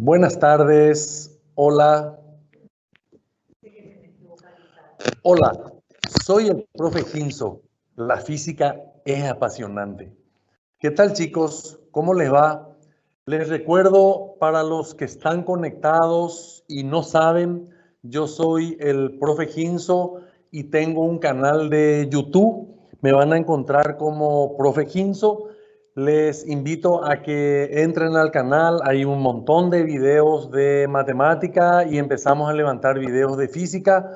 Buenas tardes, hola. Hola, soy el profe Ginzo. La física es apasionante. ¿Qué tal, chicos? ¿Cómo les va? Les recuerdo, para los que están conectados y no saben, yo soy el profe Ginzo y tengo un canal de YouTube. Me van a encontrar como profe Ginzo. Les invito a que entren al canal. Hay un montón de videos de matemática y empezamos a levantar videos de física.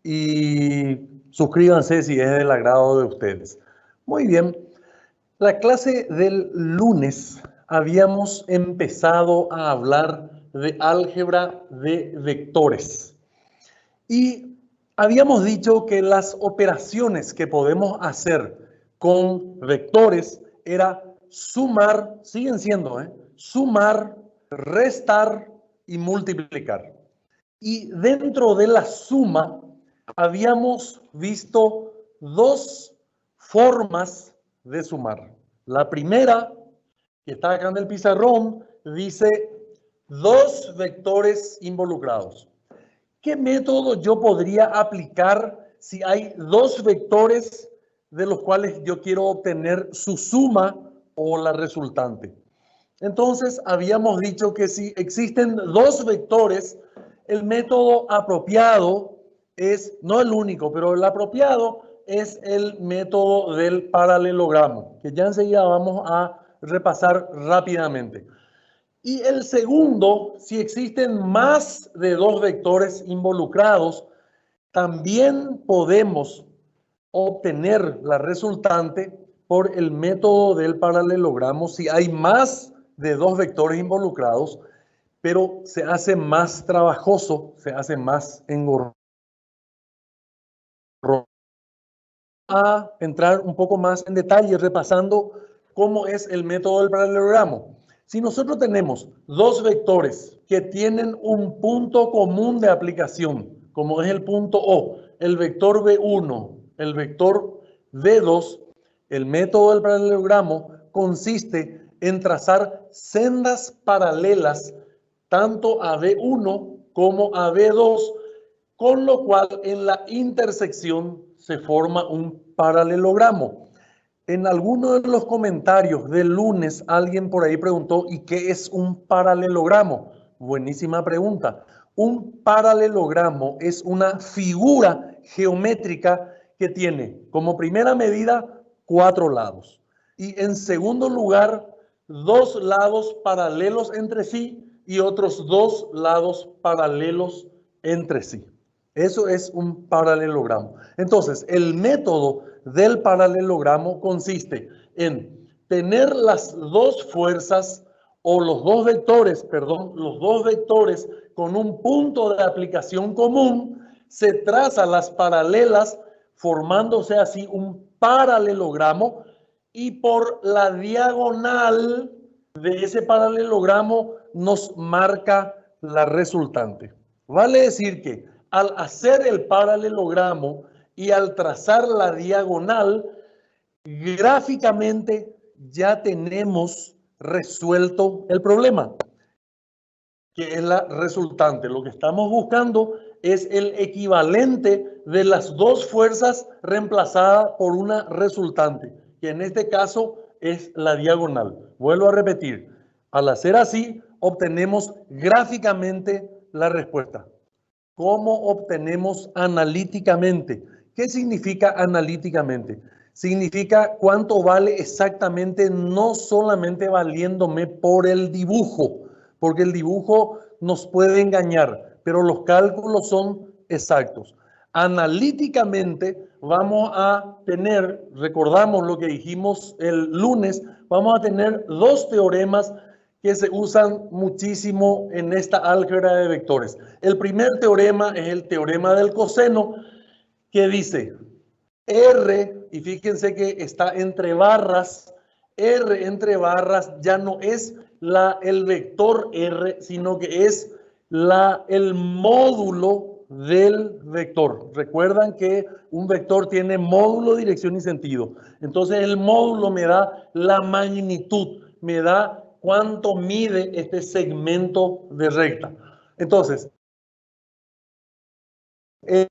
Y suscríbanse si es del agrado de ustedes. Muy bien. La clase del lunes habíamos empezado a hablar de álgebra de vectores y habíamos dicho que las operaciones que podemos hacer con vectores era sumar, siguen siendo, sumar, restar y multiplicar. Y dentro de la suma habíamos visto dos formas de sumar. La primera, que está acá en el pizarrón, dice dos vectores involucrados. ¿Qué método yo podría aplicar si hay dos vectores de los cuales yo quiero obtener su suma o la resultante? Entonces, habíamos dicho que si existen dos vectores, el método apropiado es, no el único, pero el apropiado es el método del paralelogramo, que ya enseguida vamos a repasar rápidamente. Y el segundo, si existen más de dos vectores involucrados, también podemos obtener la resultante por el método del paralelogramo si hay más de dos vectores involucrados, pero se hace más trabajoso, se hace más engorroso. A entrar un poco más en detalle repasando cómo es el método del paralelogramo. Si nosotros tenemos dos vectores que tienen un punto común de aplicación, como es el punto O, el vector B1, el vector B2, el método del paralelogramo consiste en trazar sendas paralelas tanto a B1 como a B2, con lo cual en la intersección se forma un paralelogramo. En alguno de los comentarios del lunes alguien por ahí preguntó, ¿y qué es un paralelogramo? Buenísima pregunta. Un paralelogramo es una figura geométrica que tiene como primera medida 4 lados y en segundo lugar 2 lados paralelos entre sí y otros 2 lados paralelos entre sí. Eso es un paralelogramo. Entonces, el método del paralelogramo consiste en tener las dos fuerzas o los dos vectores con un punto de aplicación común, se traza las paralelas formándose así un paralelogramo y por la diagonal de ese paralelogramo nos marca la resultante. Vale decir que al hacer el paralelogramo y al trazar la diagonal, gráficamente ya tenemos resuelto el problema, que es la resultante. Lo que estamos buscando es el equivalente de las dos fuerzas reemplazada por una resultante, que en este caso es la diagonal. Vuelvo a repetir, al hacer así, obtenemos gráficamente la respuesta. ¿Cómo obtenemos analíticamente? ¿Qué significa analíticamente? Significa cuánto vale exactamente, no solamente valiéndome por el dibujo, porque el dibujo nos puede engañar, pero los cálculos son exactos. Analíticamente vamos a tener, recordamos lo que dijimos el lunes, vamos a tener dos teoremas que se usan muchísimo en esta álgebra de vectores. El primer teorema es el teorema del coseno, que dice R, y fíjense que está entre barras, R entre barras ya no es el vector R, sino que es el módulo del vector. Recuerdan que un vector tiene módulo, dirección y sentido. Entonces el módulo me da la magnitud, me da cuánto mide este segmento de recta. Entonces, R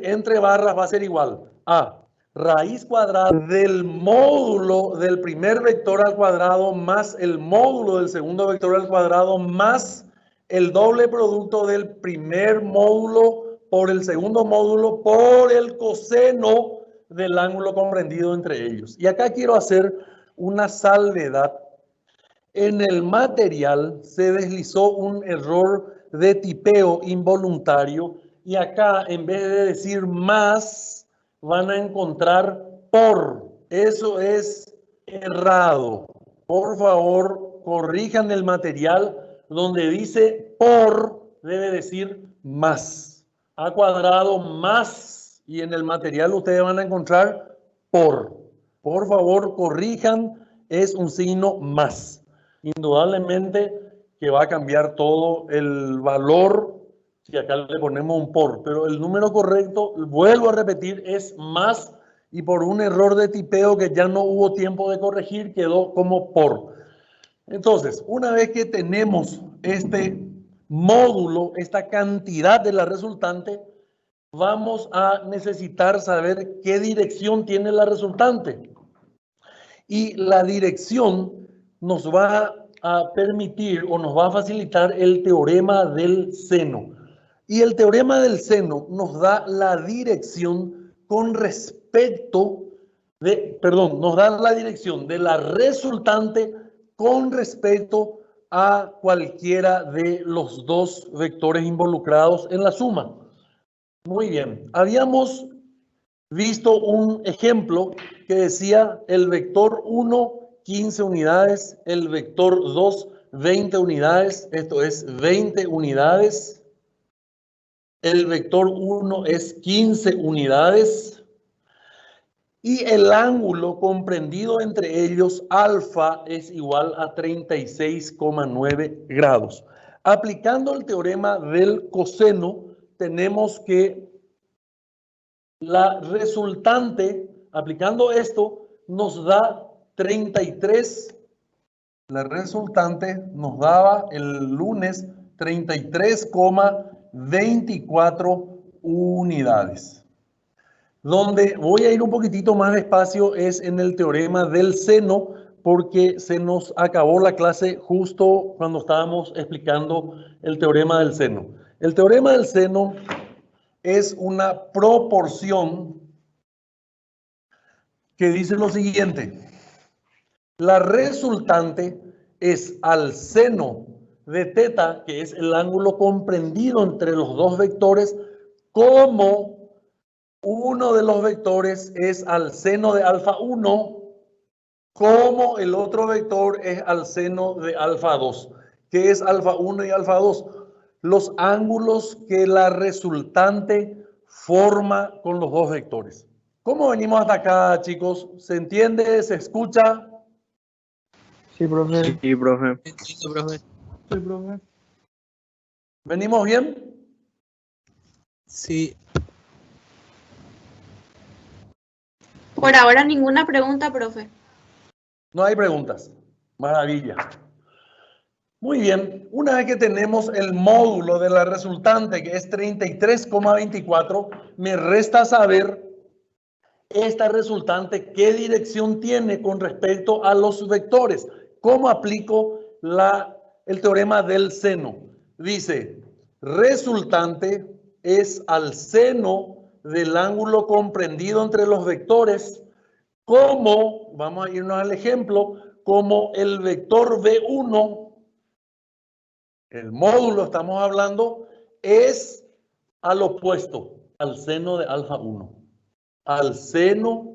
entre barras va a ser igual a raíz cuadrada del módulo del primer vector al cuadrado más el módulo del segundo vector al cuadrado más el doble producto del primer módulo por el segundo módulo por el coseno del ángulo comprendido entre ellos. Y acá quiero hacer una salvedad. En el material se deslizó un error de tipeo involuntario y acá en vez de decir más van a encontrar por. Eso es errado. Por favor, corrijan el material donde dice por, debe decir más. A cuadrado más y en el material ustedes van a encontrar por. Por favor, corrijan, es un signo más. Indudablemente que va a cambiar todo el valor si acá le ponemos un por, pero el número correcto, vuelvo a repetir, es más y por un error de tipeo que ya no hubo tiempo de corregir, quedó como por. Entonces, una vez que tenemos este módulo, esta cantidad de la resultante, vamos a necesitar saber qué dirección tiene la resultante. Y la dirección nos va a permitir o nos va a facilitar el teorema del seno. Y el teorema del seno nos da la dirección con respecto nos da la dirección de la resultante con respecto a cualquiera de los dos vectores involucrados en la suma. Muy bien, habíamos visto un ejemplo que decía el vector 1, 15 unidades, el vector 2, 20 unidades, esto es 20 unidades, el vector 1 es 15 unidades y el ángulo comprendido entre ellos, alfa, es igual a 36,9 grados. Aplicando el teorema del coseno, tenemos que la resultante, aplicando esto, nos da 33. La resultante nos daba el lunes 33,24 unidades. Donde voy a ir un poquitito más despacio es en el teorema del seno, porque se nos acabó la clase justo cuando estábamos explicando el teorema del seno. El teorema del seno es una proporción que dice lo siguiente. La resultante es al seno de teta, que es el ángulo comprendido entre los dos vectores, como uno de los vectores es al seno de alfa 1, como el otro vector es al seno de alfa 2. ¿Qué es alfa 1 y alfa 2? Los ángulos que la resultante forma con los dos vectores. ¿Cómo venimos hasta acá, chicos? ¿Se entiende? ¿Se escucha? Sí, profe. Sí, profe. Sí, profe. Sí, profe. ¿Venimos bien? Sí. Por ahora ninguna pregunta, profe. No hay preguntas. Maravilla. Muy bien, una vez que tenemos el módulo de la resultante, que es 33,24, me resta saber esta resultante qué dirección tiene con respecto a los vectores. ¿Cómo aplico el teorema del seno? Dice, resultante es al seno del ángulo comprendido entre los vectores, como, vamos a irnos al ejemplo, como el vector B1, el módulo estamos hablando, es al opuesto, al seno de alfa 1. Al seno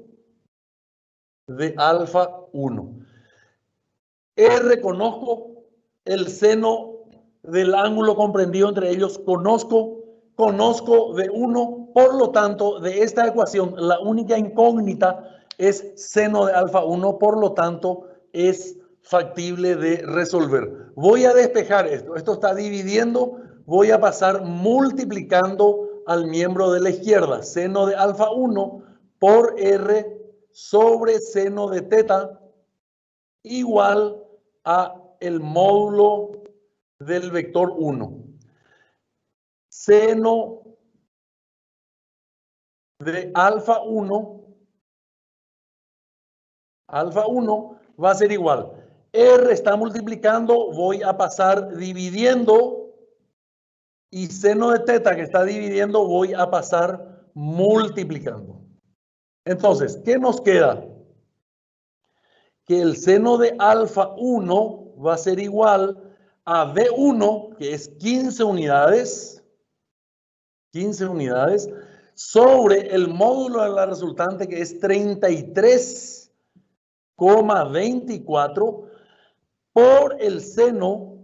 de alfa 1. Reconozco el seno del ángulo comprendido entre ellos, conozco de 1, por lo tanto, de esta ecuación, la única incógnita es seno de alfa 1, por lo tanto, es factible de resolver. Voy a despejar esto está dividiendo, voy a pasar multiplicando al miembro de la izquierda, seno de alfa 1 por R sobre seno de teta, igual a el módulo del vector 1. Seno de alfa 1 va a ser igual. R está multiplicando, voy a pasar dividiendo, y seno de teta que está dividiendo, voy a pasar multiplicando. Entonces, ¿qué nos queda? Que el seno de alfa 1 va a ser igual a B1, que es 15 unidades, sobre el módulo de la resultante, que es 33,24, por el seno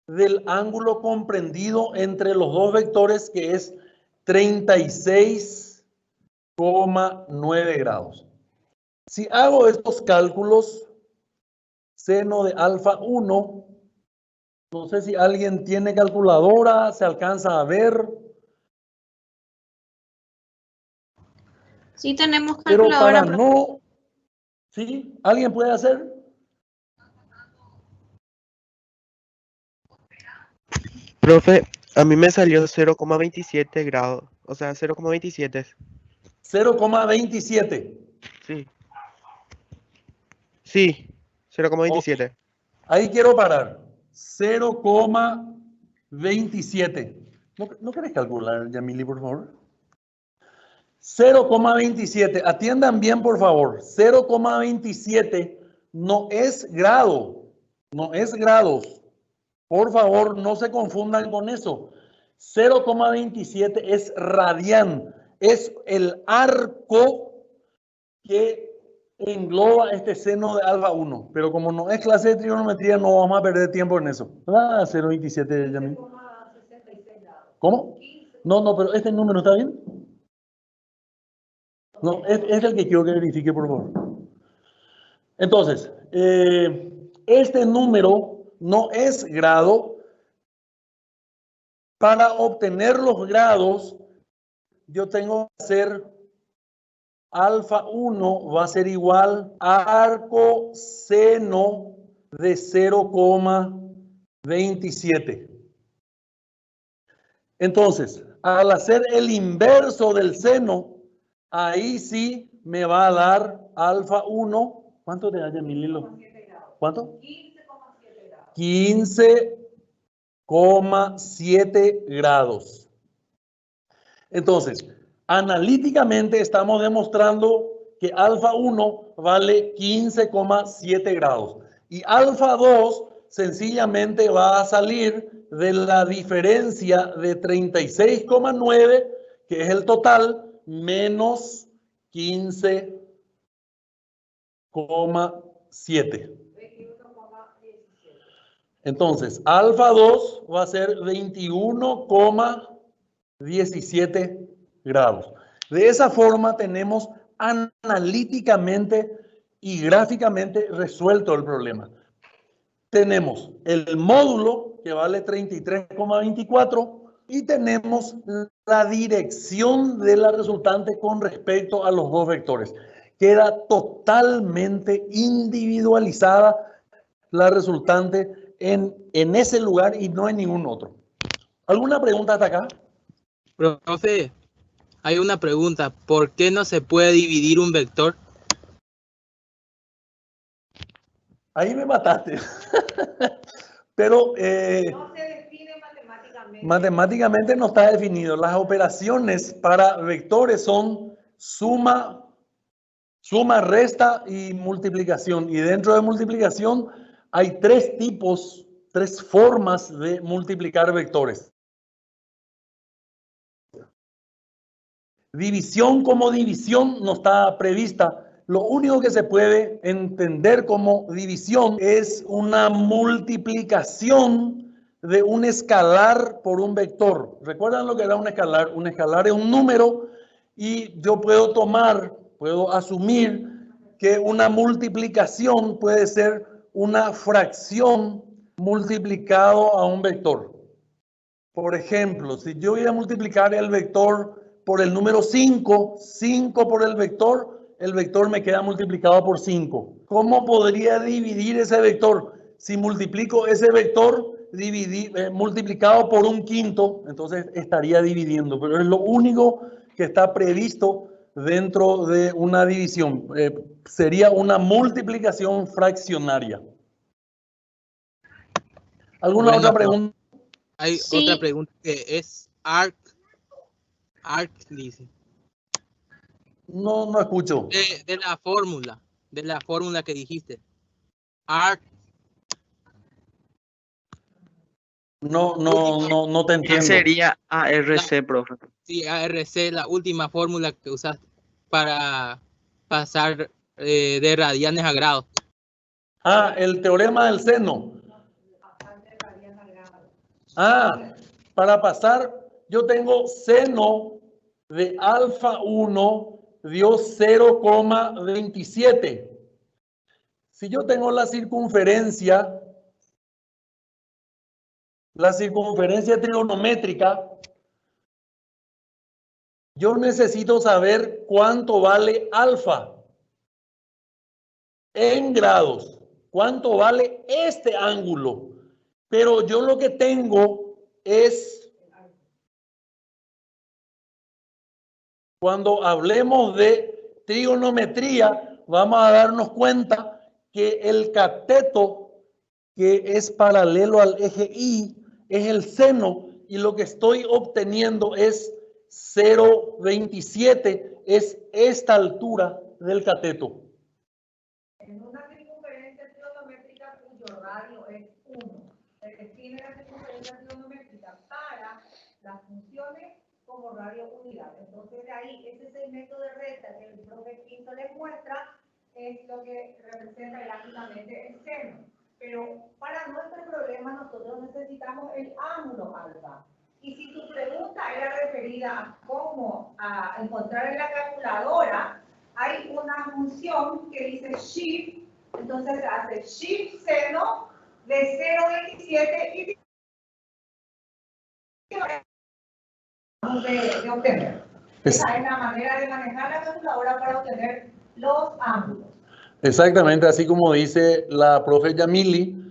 del ángulo comprendido entre los dos vectores, que es 36,9 grados. Si hago estos cálculos, seno de alfa 1, no sé si alguien tiene calculadora, se alcanza a ver. Sí tenemos Pero calculadora, para no, ¿sí? ¿Alguien puede hacer? Profe, a mí me salió 0,27 grados, o sea, 0,27. 0,27. Sí. Sí, 0,27. Ahí quiero parar. 0,27. ¿No querés calcular, Yamili, por favor? 0,27. Atiendan bien, por favor. 0,27 no es grado. No es grados. Por favor, no se confundan con eso. 0,27 es radián. Es el arco que engloba este seno de alfa 1. Pero como no es clase de trigonometría, no vamos a perder tiempo en eso. Ah, 0,27, Yamil. ¿Cómo? No, pero este número está bien. No, es el que quiero que verifique, por favor. Entonces, este número no es grado. Para obtener los grados, yo tengo que hacer alfa 1 va a ser igual a arco seno de 0,27. Entonces, al hacer el inverso del seno, ahí sí me va a dar alfa 1. ¿Cuánto te da, Yamililo? ¿Cuánto? 15,7 grados. Entonces, analíticamente estamos demostrando que alfa 1 vale 15,7 grados. Y alfa 2 sencillamente va a salir de la diferencia de 36,9, que es el total, menos 15,7. Entonces, alfa 2 va a ser 21,17 grados. De esa forma tenemos analíticamente y gráficamente resuelto el problema. Tenemos el módulo que vale 33,24 y tenemos la dirección de la resultante con respecto a los dos vectores. Queda totalmente individualizada la resultante en ese lugar y no en ningún otro. ¿Alguna pregunta hasta acá? Profe, hay una pregunta. ¿Por qué no se puede dividir un vector? Ahí me mataste. Pero no se define matemáticamente. Matemáticamente no está definido. Las operaciones para vectores son suma, resta y multiplicación. Y dentro de multiplicación hay tres tipos, tres formas de multiplicar vectores. División como división no está prevista. Lo único que se puede entender como división es una multiplicación de un escalar por un vector. ¿Recuerdan lo que era un escalar? Un escalar es un número y yo puedo asumir que una multiplicación puede ser una fracción multiplicado a un vector. Por ejemplo, si yo voy a multiplicar el vector por el número 5, 5 por el vector, el vector me queda multiplicado por 5. ¿Cómo podría dividir ese vector? Si multiplico ese vector multiplicado por un quinto, entonces estaría dividiendo, pero es lo único que está previsto dentro de una división. Sería una multiplicación fraccionaria. ¿Alguna Bueno, otra pregunta? hay Sí. otra pregunta que es arc dice. No escucho. De la fórmula que dijiste. Arc. No te ¿Qué entiendo. sería ARC, profe? Sí, ARC, la última fórmula que usaste para pasar de radianes a grados. El teorema del seno. Para pasar, yo tengo seno de alfa 1 dio 0,27. Si yo tengo la circunferencia trigonométrica, yo necesito saber cuánto vale alfa en grados, cuánto vale este ángulo. Pero yo lo que tengo es, cuando hablemos de trigonometría, vamos a darnos cuenta que el cateto, que es paralelo al eje Y, es el seno, y lo que estoy obteniendo es 0,27, es esta altura del cateto. En una circunferencia trigonométrica cuyo radio es 1, se define la circunferencia trigonométrica para las funciones como radio unidad. Entonces, de ahí, ese segmento de recta que el profe Quinto les muestra es lo que representa gráficamente el seno. Pero para nuestro problema nosotros necesitamos el ángulo alfa. Y si tu pregunta era referida a cómo encontrar en la calculadora, hay una función que dice shift, entonces se hace shift seno de 0,27 y de obtener. Esa es la manera de manejar la calculadora para obtener los ángulos. Exactamente, así como dice la profe Yamili,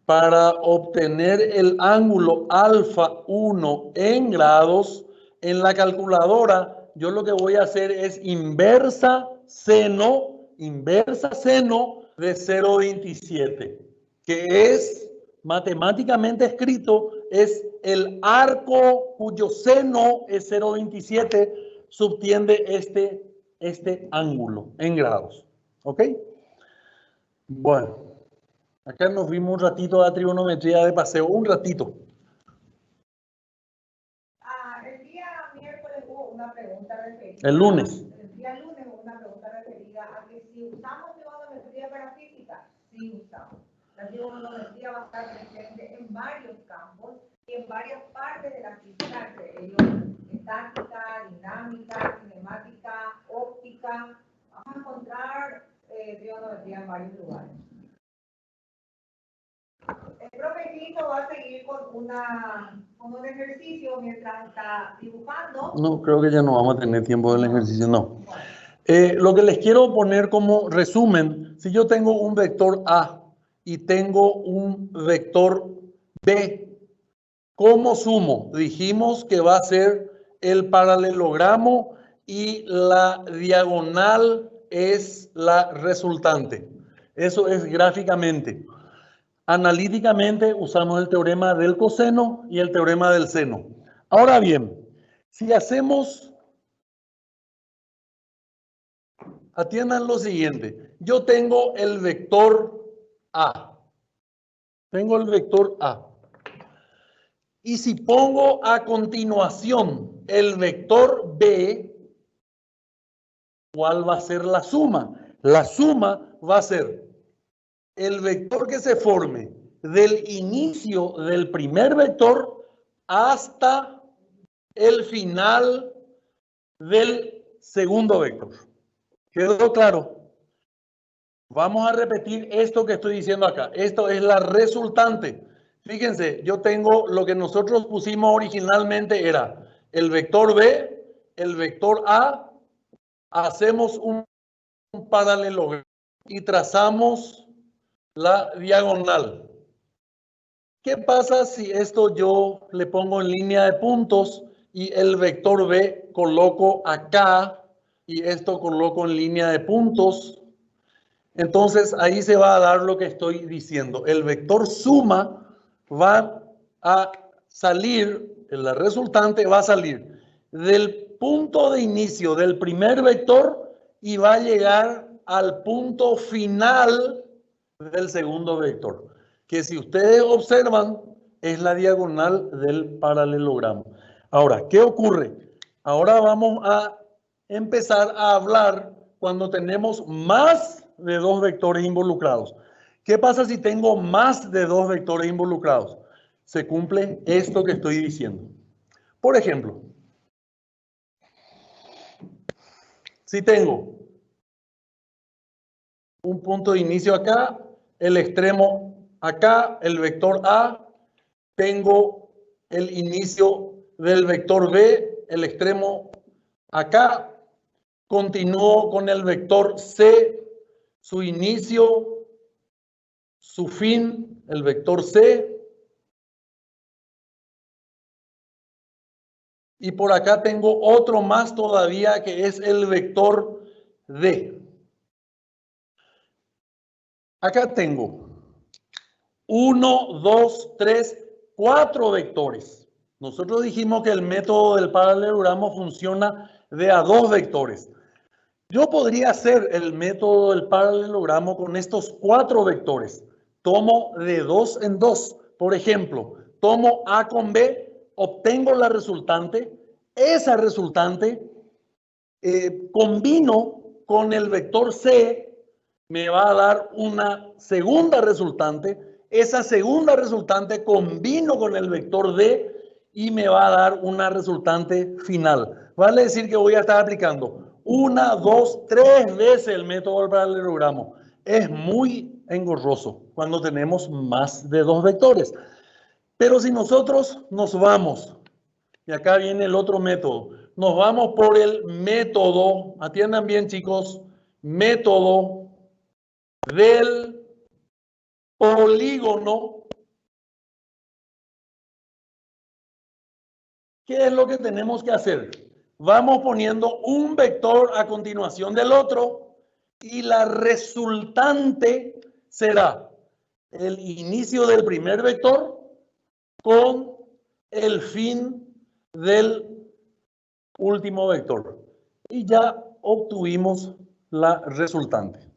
para obtener el ángulo alfa 1 en grados, en la calculadora, yo lo que voy a hacer es inversa seno de 0,27, que es matemáticamente escrito, es el arco cuyo seno es 0,27, subtiende este ángulo en grados. ¿Ok? Bueno, acá nos vimos un ratito de trigonometría de paseo, un ratito. El día miércoles hubo una pregunta referida. El lunes. El día lunes hubo una pregunta referida a que si usamos trigonometría para física, sí usamos. La trigonometría va a estar presente en varios campos y en varias partes de la física, entre ellos estática, dinámica, cinemática, óptica. Vamos a encontrar trigonometría en varios lugares. El profe Quinto va a seguir con un ejercicio mientras está dibujando. No, creo que ya no vamos a tener tiempo del ejercicio, no. Lo que les quiero poner como resumen, si yo tengo un vector A y tengo un vector B, ¿cómo sumo? Dijimos que va a ser el paralelogramo y la diagonal es la resultante. Eso es gráficamente. Analíticamente usamos el teorema del coseno y el teorema del seno. Ahora bien, si hacemos, atiendan lo siguiente, yo tengo el vector A. Tengo el vector A. Y si pongo a continuación el vector B, ¿cuál va a ser la suma? La suma va a ser el vector que se forme del inicio del primer vector hasta el final del segundo vector. ¿Quedó claro? Vamos a repetir esto que estoy diciendo acá. Esto es la resultante. Fíjense, yo tengo lo que nosotros pusimos originalmente era el vector B, el vector A, hacemos un un paralelogramo y trazamos la diagonal. ¿Qué pasa si esto yo le pongo en línea de puntos y el vector B coloco acá y esto coloco en línea de puntos? Entonces ahí se va a dar lo que estoy diciendo. El vector suma va a salir, la resultante va a salir del punto de inicio del primer vector y va a llegar al punto final del segundo vector, que si ustedes observan es la diagonal del paralelogramo. Ahora, ¿qué ocurre? Ahora vamos a empezar a hablar cuando tenemos más de dos vectores involucrados. ¿Qué pasa si tengo más de dos vectores involucrados? Se cumple esto que estoy diciendo. Por ejemplo, si tengo un punto de inicio acá, el extremo acá, el vector A, tengo el inicio del vector B, el extremo acá, continúo con el vector C, su inicio, su fin, el vector C. Y por acá tengo otro más todavía que es el vector D. Acá tengo 1, 2, 3, 4 vectores. Nosotros dijimos que el método del paralelogramo funciona de a dos vectores. Yo podría hacer el método del paralelogramo con estos 4 vectores. Tomo de 2 en 2. Por ejemplo, tomo A con B, obtengo la resultante. Esa resultante combino con el vector C, me va a dar una segunda resultante. Esa segunda resultante combino con el vector D y me va a dar una resultante final. Vale decir que voy a estar aplicando 1, 2, 3 veces el método del paralelogramo. Es muy engorroso cuando tenemos más de dos vectores. Pero si nosotros nos vamos, y acá viene el otro método, nos vamos por el método, atiendan bien chicos, método del polígono. ¿Qué es lo que tenemos que hacer? Vamos poniendo un vector a continuación del otro y la resultante será el inicio del primer vector con el fin del último vector. Y ya obtuvimos la resultante.